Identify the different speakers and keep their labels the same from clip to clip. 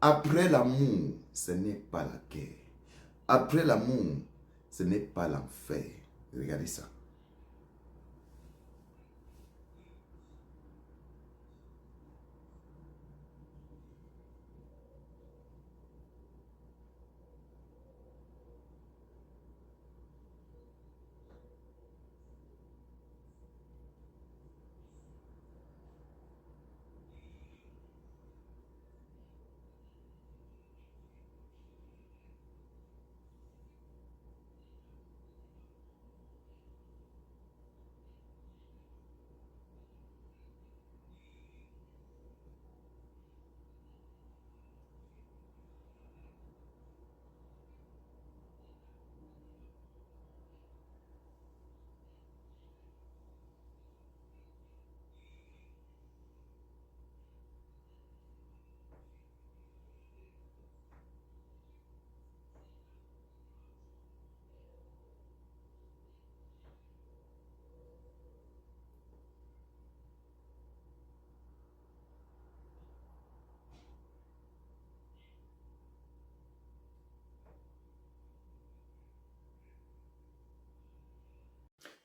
Speaker 1: Après l'amour, ce n'est pas la guerre. Après l'amour, ce n'est pas l'enfer. Regardez ça.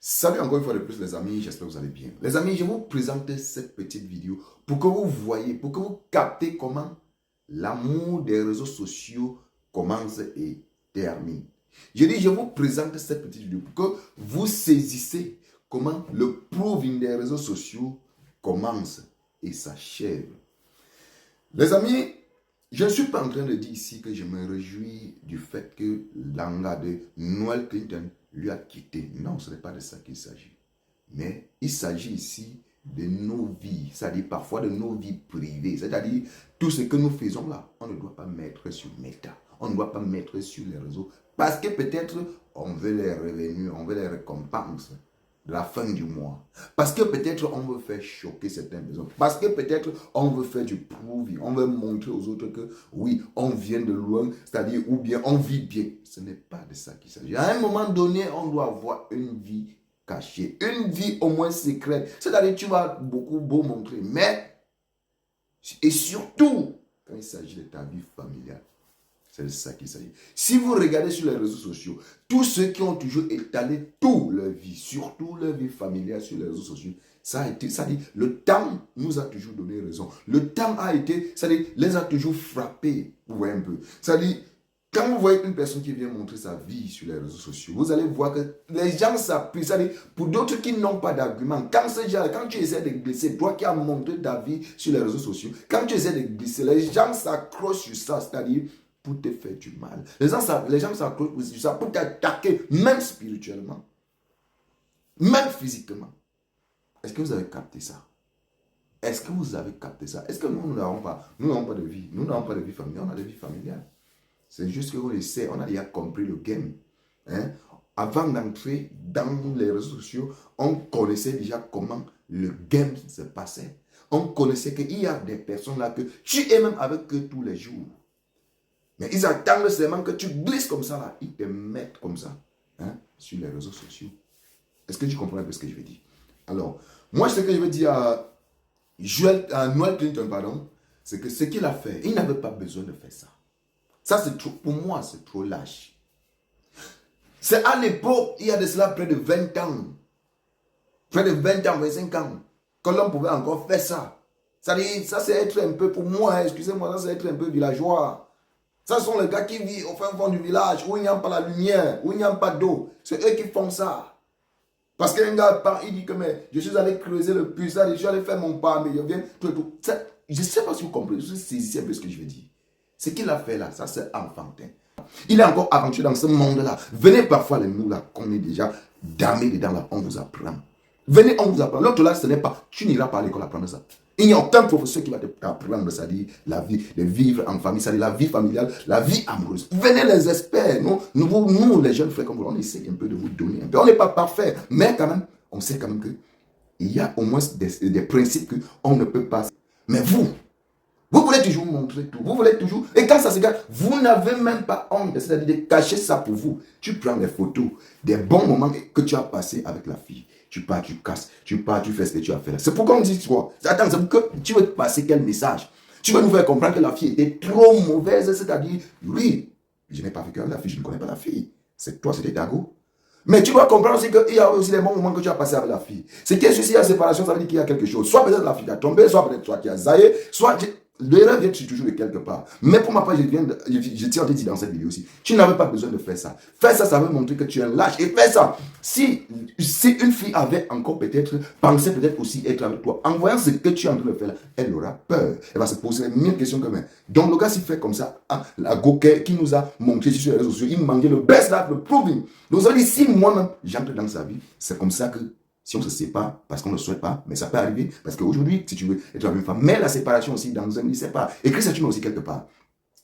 Speaker 1: Salut encore une fois de plus les amis, j'espère que vous allez bien. Les amis, je vous présente cette petite vidéo pour que vous voyez, pour que vous captez comment l'amour des réseaux sociaux commence et termine. Je dis, je vous présente cette petite vidéo pour que vous saisissez comment le proving des réseaux sociaux commence et s'achève. Les amis, je ne suis pas en train de dire ici que je me réjouis du fait que l'anga de Noël Clinton lui a quitté. Non, ce n'est pas de ça qu'il s'agit. Mais il s'agit ici de nos vies, c'est-à-dire parfois de nos vies privées. C'est-à-dire tout ce que nous faisons là, on ne doit pas mettre sur Meta. On ne doit pas mettre sur les réseaux. Parce que peut-être on veut les revenus, on veut les récompenses de la fin du mois. Parce que peut-être on veut faire choquer certaines personnes. Parce que peut-être on veut faire du proving. On veut montrer aux autres que oui, on vient de loin, c'est-à-dire ou bien on vit bien. Ce n'est pas de ça qu'il s'agit. À un moment donné, on doit avoir une vie cachée. Une vie au moins secrète. C'est-à-dire tu vas beaucoup beau montrer. Mais, et surtout, quand il s'agit de ta vie familiale. C'est de ça qu'il s'agit. Si vous regardez sur les réseaux sociaux, tous ceux qui ont toujours étalé toute leur vie, surtout leur vie familiale sur les réseaux sociaux, ça a été, ça dit, le temps nous a toujours donné raison. Le temps a été, ça dit, les a toujours frappés. Vous voyez un peu. Ça dit, quand vous voyez une personne qui vient montrer sa vie sur les réseaux sociaux, vous allez voir que les gens s'appuient. Ça dit, pour d'autres qui n'ont pas d'argument, quand tu essaies de glisser, toi qui as montré ta vie sur les réseaux sociaux, quand tu essaies de glisser, les gens s'accrochent sur ça, c'est-à-dire pour te faire du mal. Les gens s'accrochent sur ça pour t'attaquer, même spirituellement, même physiquement. Est-ce que vous avez capté ça? Est-ce que vous avez capté ça? Est-ce que nous n'avons pas de vie? Nous n'avons pas de vie familiale, on a de vie familiale. C'est juste qu'on essaie, on a déjà compris le game. Hein? Avant d'entrer dans les réseaux sociaux, on connaissait déjà comment le game se passait. On connaissait qu'il y a des personnes là que tu es même avec eux tous les jours. Mais ils attendent seulement que tu glisses comme ça là. Ils te mettent comme ça sur les réseaux sociaux. Est-ce que tu comprends un peu ce que je veux dire? Alors, moi ce que je veux dire à Noël Clinton, pardon, c'est que ce qu'il a fait, il n'avait pas besoin de faire ça. Ça, c'est trop, pour moi, c'est trop lâche. C'est à l'époque, il y a de cela près de 20 ans. Près de 20 ans, 25 ans, que l'on pouvait encore faire ça. Ça, c'est être un peu, pour moi, excusez-moi, ça c'est être un peu villageois. Ce sont les gars qui vivent au fin fond du village, où il n'y a pas la lumière, où il n'y a pas d'eau. C'est eux qui font ça. Parce qu'un gars, il dit que mais, je suis allé creuser le puits, je suis allé faire mon pas, mais je viens, tout. Ça, je ne sais pas si vous comprenez, je saisis un peu ce que je veux dire. Ce qu'il a fait là, ça c'est enfantin. Il est encore aventuré dans ce monde-là. Venez parfois, nous là, qu'on est déjà damés dedans là, on vous apprend. Venez, on vous apprend. L'autre là, ce n'est pas, tu n'iras pas à l'école apprendre ça. Il n'y a aucun professeur qui va t'apprendre, c'est-à-dire la vie, de vivre en famille, c'est-à-dire la vie familiale, la vie amoureuse. Venez les experts, nous les jeunes frères comme vous, on essaie un peu de vous donner un peu. On n'est pas parfait, mais quand même, on sait quand même qu'il y a au moins des principes qu'on ne peut pas. Mais vous voulez toujours montrer tout, vous voulez toujours, et quand ça se gâte, vous n'avez même pas honte, c'est-à-dire de cacher ça pour vous. Tu prends des photos, des bons moments que tu as passés avec la fille. Tu pars, tu casses, tu pars, tu fais ce que tu as fait là. C'est pourquoi on dit quoi? Attends, c'est pour que tu veux passer quel message? Tu veux nous faire comprendre que la fille était trop mauvaise, c'est-à-dire, oui, je n'ai pas vécu avec la fille, je ne connais pas la fille. C'est toi, c'était Dago. Mais tu dois comprendre aussi qu'il y a aussi des bons moments que tu as passé avec la fille. C'est que si il y a séparation, ça veut dire qu'il y a quelque chose. Soit peut-être la fille a tombé, soit peut-être toi qui as zaillé, soit l'erreur vient toujours de quelque part. Mais pour ma part, je tiens à te dire dans cette vidéo aussi, tu n'avais pas besoin de faire ça. Faire ça, ça veut montrer que tu es un lâche. Et fais ça. Si une fille avait encore peut-être, pensé peut-être aussi être avec toi, en voyant ce que tu es en train de faire là, elle aura peur. Elle va se poser mille questions comme elle. Donc le gars s'il fait comme ça, hein, la Goké qui nous a montré sur les réseaux sociaux, il manquait le best life, le proving. Donc ça veut dire, si moi-même j'entre dans sa vie, c'est comme ça que si on se sépare, parce qu'on ne le souhaite pas, mais ça peut arriver, parce qu'aujourd'hui, si tu veux être avec une femme, mais la séparation aussi, dans un lit, c'est pas. Écris ça, tu mets aussi quelque part.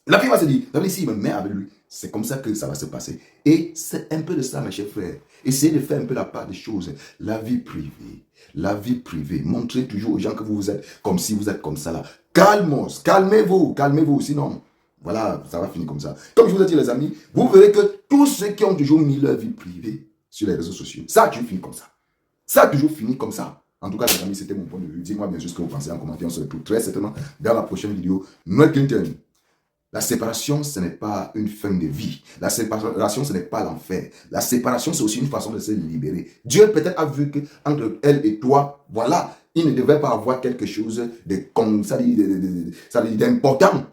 Speaker 1: La fille va se dire, s'il me met avec lui, c'est comme ça que ça va se passer. Et c'est un peu de ça, mes chers frères. Essayez de faire un peu la part des choses. La vie privée. La vie privée. Montrez toujours aux gens que vous êtes comme si vous êtes comme ça là. Calmez-vous, sinon, voilà, ça va finir comme ça. Comme je vous ai dit, les amis, vous verrez que tous ceux qui ont toujours mis leur vie privée sur les réseaux sociaux, ça a toujours fini comme ça. Ça a toujours fini comme ça. En tout cas, les amis, c'était mon point de vue. Dites-moi bien sûr ce que vous pensez en commentaire. On se retrouve très certainement dans la prochaine vidéo. Noël Clinton. La séparation, ce n'est pas une fin de vie. La séparation, ce n'est pas l'enfer. La séparation, c'est aussi une façon de se libérer. Dieu peut-être a vu que entre elle et toi, voilà, il ne devait pas avoir quelque chose d'important.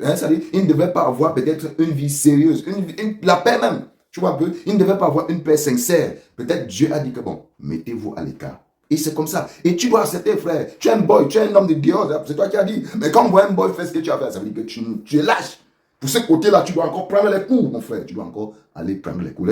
Speaker 1: Hein, il ne devait pas avoir peut-être une vie sérieuse, la paix même. Tu vois un peu, il ne devait pas avoir une paix sincère. Peut-être Dieu a dit que bon, mettez-vous à l'écart. Et c'est comme ça. Et tu dois accepter, frère. Tu es un boy, tu es un homme de Dieu. C'est toi qui as dit. Mais quand on voit un boy faire ce que tu as fait, ça veut dire que tu es lâche. Pour ce côté-là, tu dois encore prendre les coups, mon frère. Tu dois encore aller prendre les coups.